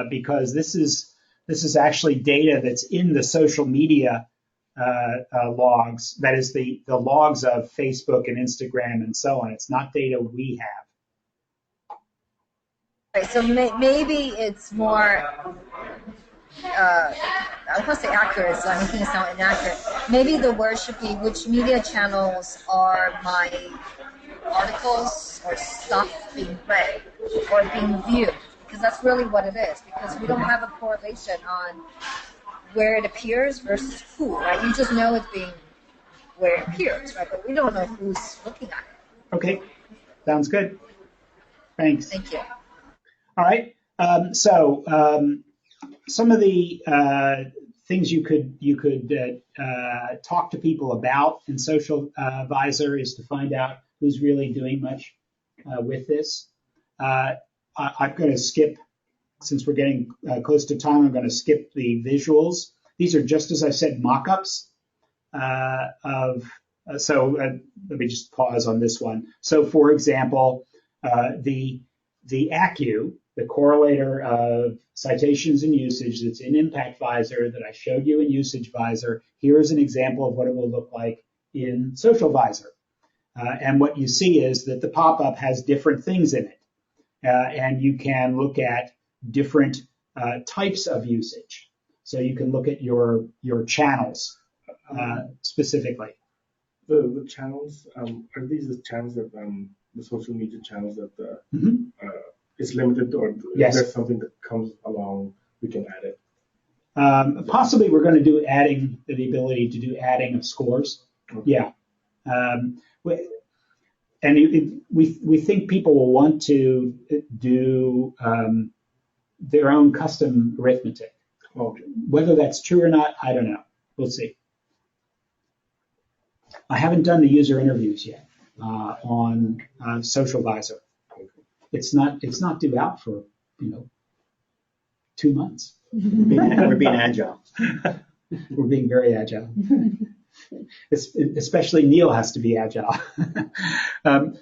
because this is actually data that's in the social media logs. That is the logs of Facebook and Instagram and so on. It's not data we have. Right, so maybe it's more. I don't want to say accurate, so I'm making it sound inaccurate. Maybe the word should be which media channels are my articles or stuff being read or being viewed, because that's really what it is, because we don't have a correlation on where it appears versus who, right? You just know it's being where it appears, right? But we don't know who's looking at it. Okay, sounds good. Thanks. Thank you. All right, some of the things you could talk to people about in Social Visor is to find out who's really doing much with this. I'm going to skip, since we're getting close to time, I'm going to skip the visuals. These are just, as I said, mock-ups let me just pause on this one. So, for example, the ACU, the correlator of citations and usage that's in Impact Visor that I showed you in Usage Visor, here is an example of what it will look like in Social Visor. And what you see is that the pop-up has different things in it. And you can look at different types of usage. So you can look at your channels specifically. The channels, are these the channels that the social media channels that is limited, or yes. Is there something that comes along we can add it? Possibly we're going to do the ability to do adding of scores. Okay. Yeah. And we think people will want to do their own custom arithmetic. Okay. Whether that's true or not, I don't know. We'll see. I haven't done the user interviews yet on Social Visor. Okay. It's not due out for 2 months. We're being agile. We're being very agile. Especially Neil has to be agile.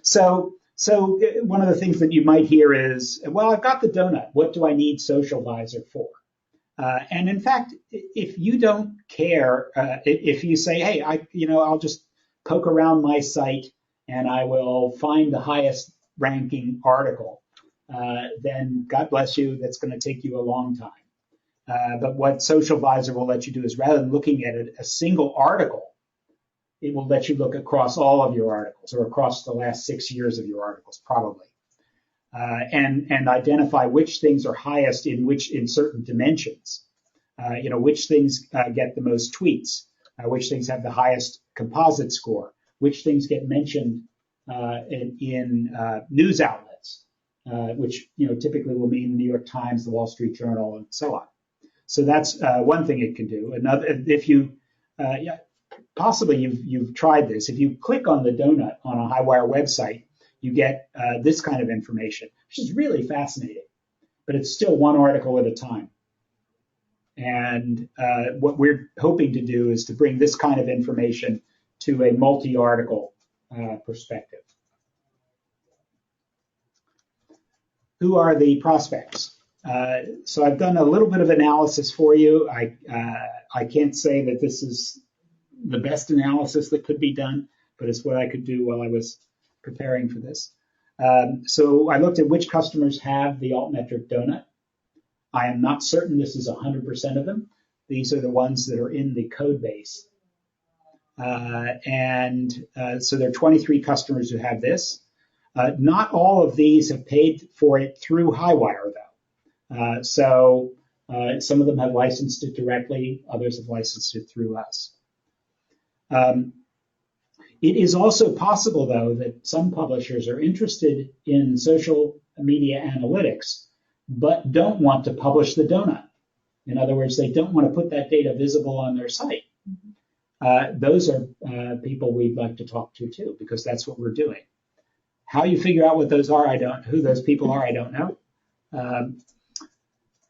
So one of the things that you might hear is, well, I've got the donut. What do I need Social Visor for? And in fact, if you don't care, if you say, hey, I'll just poke around my site and I will find the highest ranking article, then God bless you, that's going to take you a long time. But what Social Visor will let you do is rather than looking at a single article, it will let you look across all of your articles or across the last 6 years of your articles, probably, and identify which things are highest in certain dimensions. Which things get the most tweets, which things have the highest composite score, which things get mentioned in news outlets, which typically will mean the New York Times, the Wall Street Journal, and so on. So that's one thing it can do. Another, if you possibly you've tried this. If you click on the donut on a HighWire website, you get this kind of information, which is really fascinating, but it's still one article at a time. And what we're hoping to do is to bring this kind of information to a multi-article perspective. Who are the prospects? So I've done a little bit of analysis for you. I can't say that this is the best analysis that could be done, but it's what I could do while I was preparing for this. So I looked at which customers have the altmetric donut. I am not certain this is 100% of them. These are the ones that are in the code base. So there are 23 customers who have this. Not all of these have paid for it through HighWire, though. So some of them have licensed it directly. Others have licensed it through us. It is also possible, though, that some publishers are interested in social media analytics, but don't want to publish the donut. In other words, they don't want to put that data visible on their site. Those are people we'd like to talk to, too, because that's what we're doing. How you figure out what those are, who those people are, I don't know.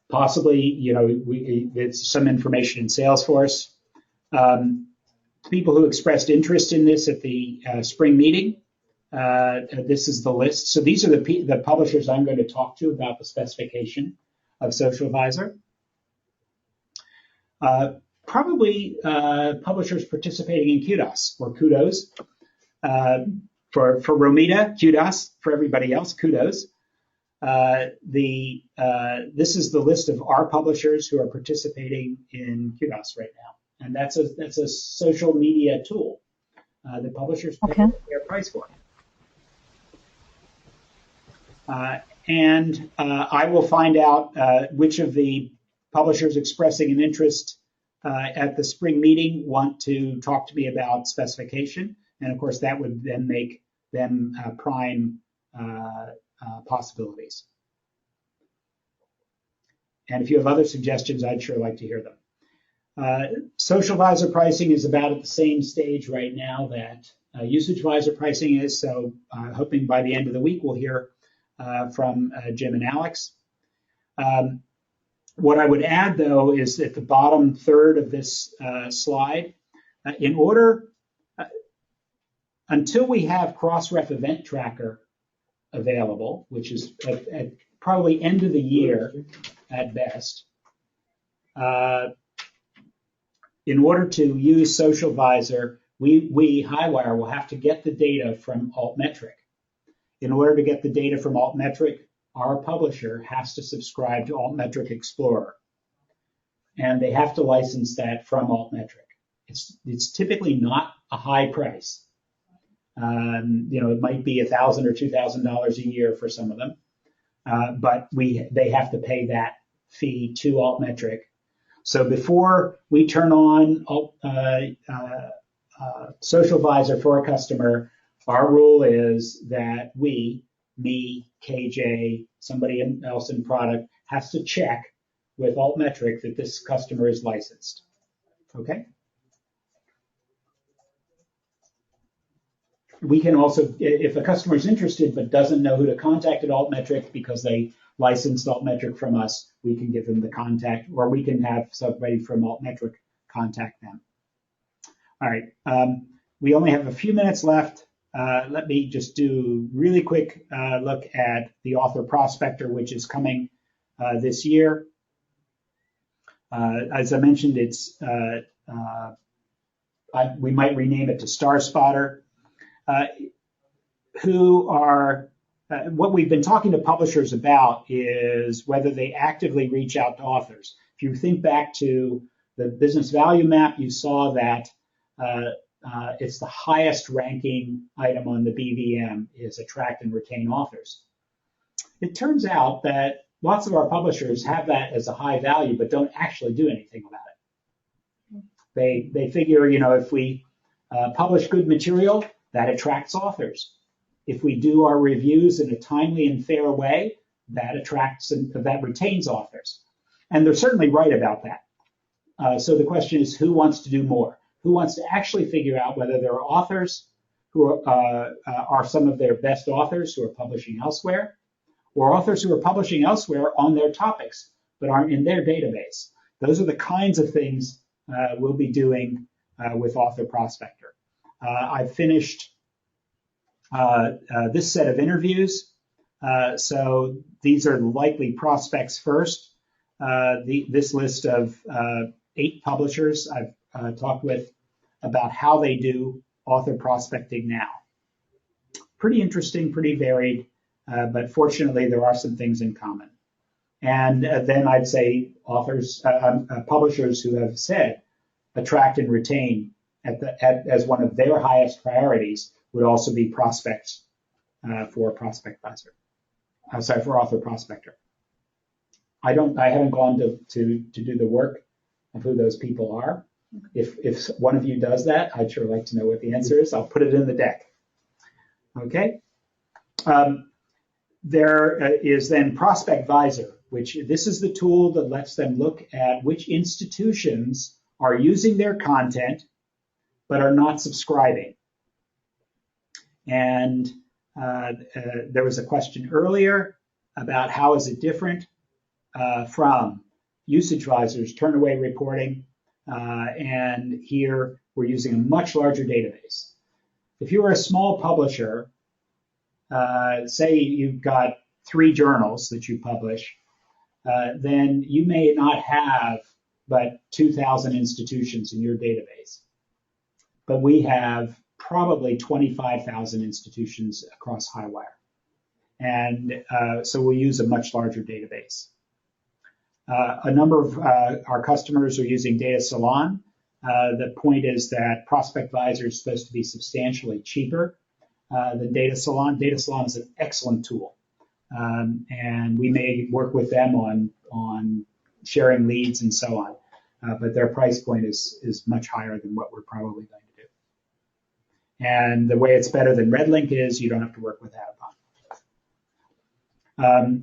Possibly, it's some information in Salesforce. People who expressed interest in this at the spring meeting, this is the list. So these are the publishers I'm going to talk to about the specification of Social Visor. Probably publishers participating in Kudos or Kudos. For Romita, Kudos. For everybody else, Kudos. This is the list of our publishers who are participating in Kudos right now. And that's a social media tool that publishers pay their price for. And I will find out which of the publishers expressing an interest at the spring meeting want to talk to me about specification. And of course, that would then make them prime possibilities. And if you have other suggestions, I'd sure like to hear them. Social Visor pricing is about at the same stage right now that Usage Visor pricing is. So hoping by the end of the week, we'll hear from Jim and Alex. What I would add, though, is at the bottom third of this slide, until we have Crossref Event Tracker available, which is at probably end of the year at best, in order to use Social Visor, we HighWire will have to get the data from Altmetric. In order to get the data from Altmetric, our publisher has to subscribe to Altmetric Explorer, and they have to license that from Altmetric. It's typically not a high price. It might be $1,000 or $2,000 a year for some of them, but they have to pay that fee to Altmetric. So before we turn on Social Visor for a customer, our rule is that me, KJ, somebody else in product, has to check with Altmetric that this customer is licensed. Okay? We can also, if a customer is interested but doesn't know who to contact at Altmetric because they licensed Altmetric from us, we can give them the contact, or we can have somebody from Altmetric contact them. All right, we only have a few minutes left. Let me just do a really quick look at the Author Prospector, which is coming this year. As I mentioned, it's we might rename it to Star Spotter, who are, what we've been talking to publishers about is whether they actively reach out to authors. If you think back to the business value map, you saw that it's the highest ranking item on the BVM is attract and retain authors. It turns out that lots of our publishers have that as a high value, but don't actually do anything about it. They figure, if we publish good material, that attracts authors. If we do our reviews in a timely and fair way, that attracts and that retains authors. And they're certainly right about that. So the question is, who wants to do more? Who wants to actually figure out whether there are authors who are some of their best authors who are publishing elsewhere, or authors who are publishing elsewhere on their topics but aren't in their database? Those are the kinds of things we'll be doing with Author Prospector. I've finished this set of interviews. So these are likely prospects first. This list of 8 publishers I've talked with about how they do author prospecting now. Pretty interesting, pretty varied, but fortunately there are some things in common. And then I'd say publishers who have said attract and retain as one of their highest priorities would also be prospects for Prospect Visor. For Author Prospector. I haven't gone to do the work of who those people are. If one of you does that, I'd sure like to know what the answer is. I'll put it in the deck. Okay. There is then Prospect Visor, which this is the tool that lets them look at which institutions are using their content but are not subscribing. And there was a question earlier about how is it different from Usage Visor's Turnaway reporting, and here we're using a much larger database. If you are a small publisher, say you've got 3 journals that you publish, then you may not have but 2,000 institutions in your database. But we have probably 25,000 institutions across HighWire. And so we use a much larger database. A number of our customers are using Data Salon. The point is that Prospect Visor is supposed to be substantially cheaper than Data Salon. Data Salon is an excellent tool. And we may work with them on sharing leads and so on. But their price point is much higher than what we're probably going to do. And the way it's better than RedLink is you don't have to work with Adabon.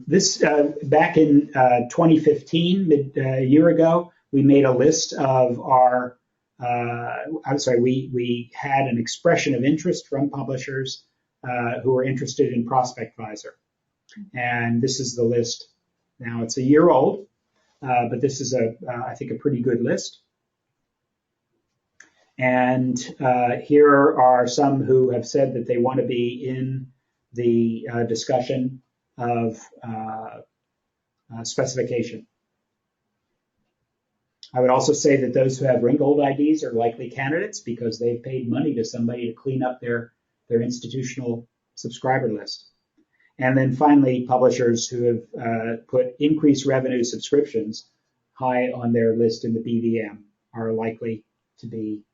This back in 2015, a year ago, we made a list of our. We had an expression of interest from publishers who were interested in Prospect Visor, and this is the list. Now it's a year old, but this is I think a pretty good list. And here are some who have said that they want to be in the discussion of specification. I would also say that those who have Ringgold IDs are likely candidates because they've paid money to somebody to clean up their institutional subscriber list. And then finally, publishers who have put increased revenue subscriptions high on their list in the BVM are likely to be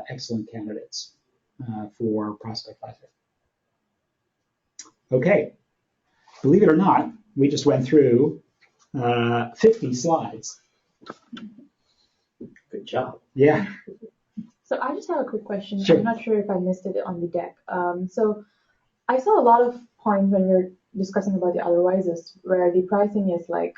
excellent candidates for Prospect Visor. Okay, believe it or not, we just went through 50 slides. Good job. Yeah. So I just have a quick question. Sure. I'm not sure if I missed it on the deck. So I saw a lot of points when we were discussing about the other visors where the pricing is like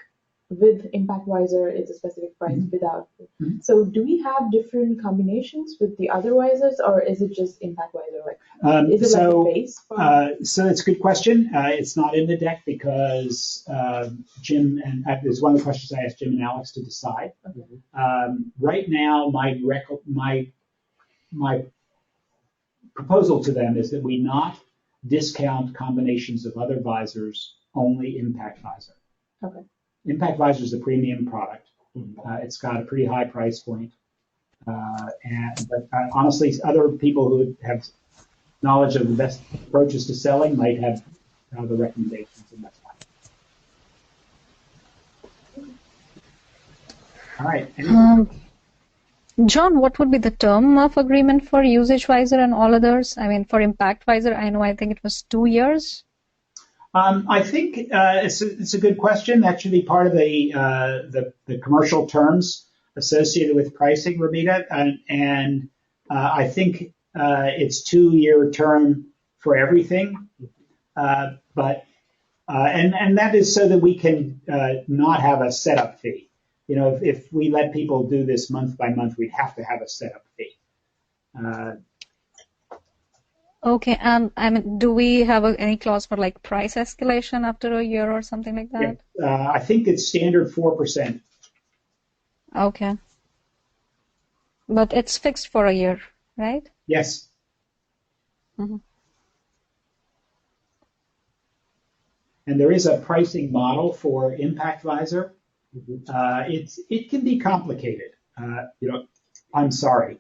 with Impact Visor, it's a specific price. Mm-hmm. Without. Mm-hmm. So do we have different combinations with the other visors, or is it just Impact Visor? Like, is it like a base? So it's a good question. It's not in the deck because Jim, and it's one of the questions I asked Jim and Alex to decide. Okay. Right now, my proposal to them is that we not discount combinations of other visors, only Impact Visor. Okay. Impact Visor is a premium product. It's got a pretty high price point. But honestly, other people who have knowledge of the best approaches to selling might have other recommendations, and that's fine. All right. John, what would be the term of agreement for Usage Visor and all others? I mean, for Impact Visor, I think it was 2 years. I think it's a good question. That should be part of the commercial terms associated with pricing, Ramita. And I think it's 2-year term for everything. But that is so that we can not have a setup fee. You know, if we let people do this month by month, we'd have to have a setup fee. Okay, and I mean, do we have any clause for like price escalation after a year or something like that? Yeah, I think it's standard 4%. Okay. But it's fixed for a year, right? Yes. Mm-hmm. And there is a pricing model for Impact Visor. It can be complicated. I'm sorry.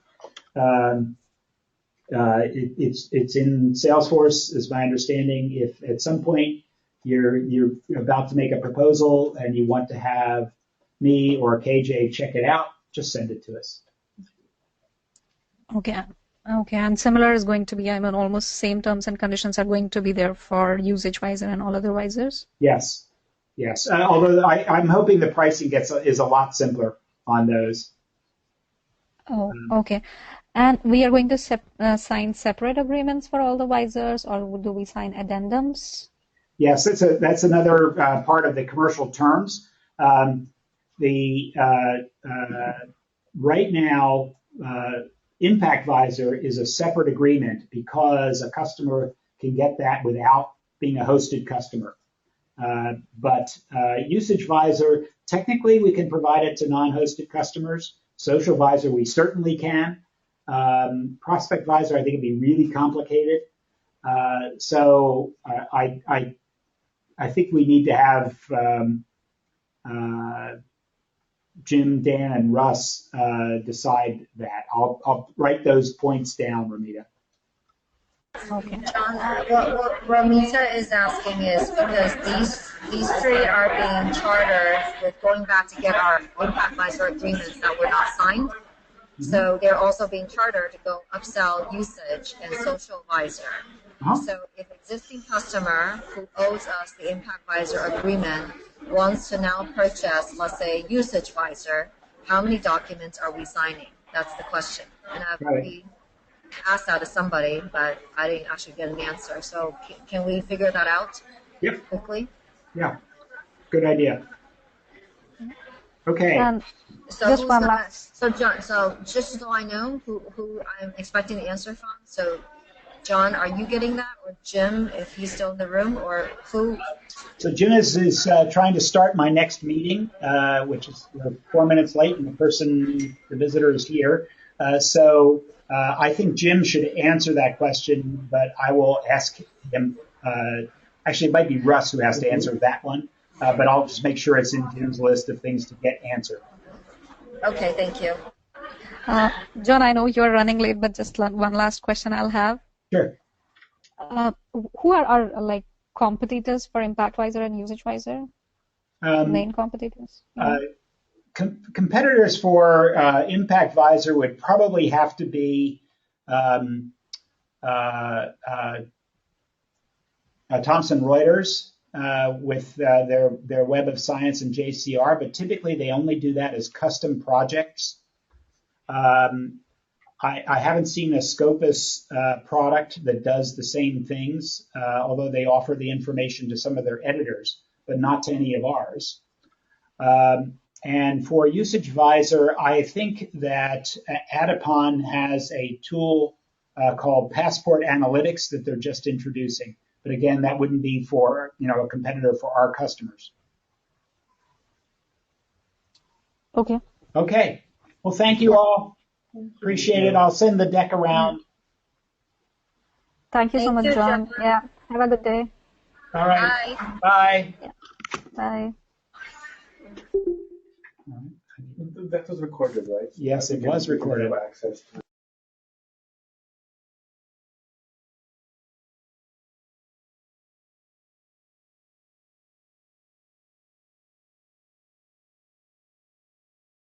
It's in Salesforce, is my understanding. If at some point you're about to make a proposal and you want to have me or KJ check it out, just send it to us. Okay. Okay, and similar is going to be, I mean, almost same terms and conditions are going to be there for Usage Visor and all other visors? Yes. Yes. Although I'm hoping the pricing is a lot simpler on those. Oh, okay. And we are going to sign separate agreements for all the visors, or do we sign addendums? Yes, that's another part of the commercial terms. Right now, Impact Visor is a separate agreement because a customer can get that without being a hosted customer. But Usage Visor, technically we can provide it to non-hosted customers. Social Visor, we certainly can. Prospect Visor, I think it'd be really complicated. So I think we need to have Jim, Dan, and Russ decide that. I'll write those points down, Ramita. Okay. John, what Ramita is asking is because these three are being chartered with going back to get our Impact Visor agreements that were not signed. Mm-hmm. So they're also being chartered to go upsell usage and social visor. Uh-huh. So if existing customer who owes us the Impact Visor agreement wants to now purchase, let's say, Usage Visor, how many documents are we signing? That's the question. And I've already asked that to somebody, but I didn't actually get an answer. So can we figure that out quickly? Yeah, good idea. Okay. So just one last. So John, so just so I know who I'm expecting the answer from. So John, are you getting that, or Jim, if he's still in the room, or who? So Jim is trying to start my next meeting, which is 4 minutes late, and the visitor is here. So I think Jim should answer that question, but I will ask him. Actually, it might be Russ who has to answer that one, but I'll just make sure it's in Jim's list of things to get answered. Okay, thank you. John, I know you're running late, but just one last question I'll have. Sure. Who are our competitors for Impact Visor and Usage Visor? Main competitors? Competitors for Impact Visor would probably have to be Thomson Reuters with their Web of Science and JCR, but typically they only do that as custom projects. I haven't seen a Scopus product that does the same things, although they offer the information to some of their editors, but not to any of ours. And for Usage Visor, I think that Adapon has a tool called Passport Analytics that they're just introducing. But again, that wouldn't be for a competitor for our customers. Okay. Okay. Well, thank you all. Appreciate it. I'll send the deck around. Thank you so much, John. Yeah. Have a good day. All right. Bye. Yeah. Bye. All right. That was recorded, right? Yes, it was recorded. Have access to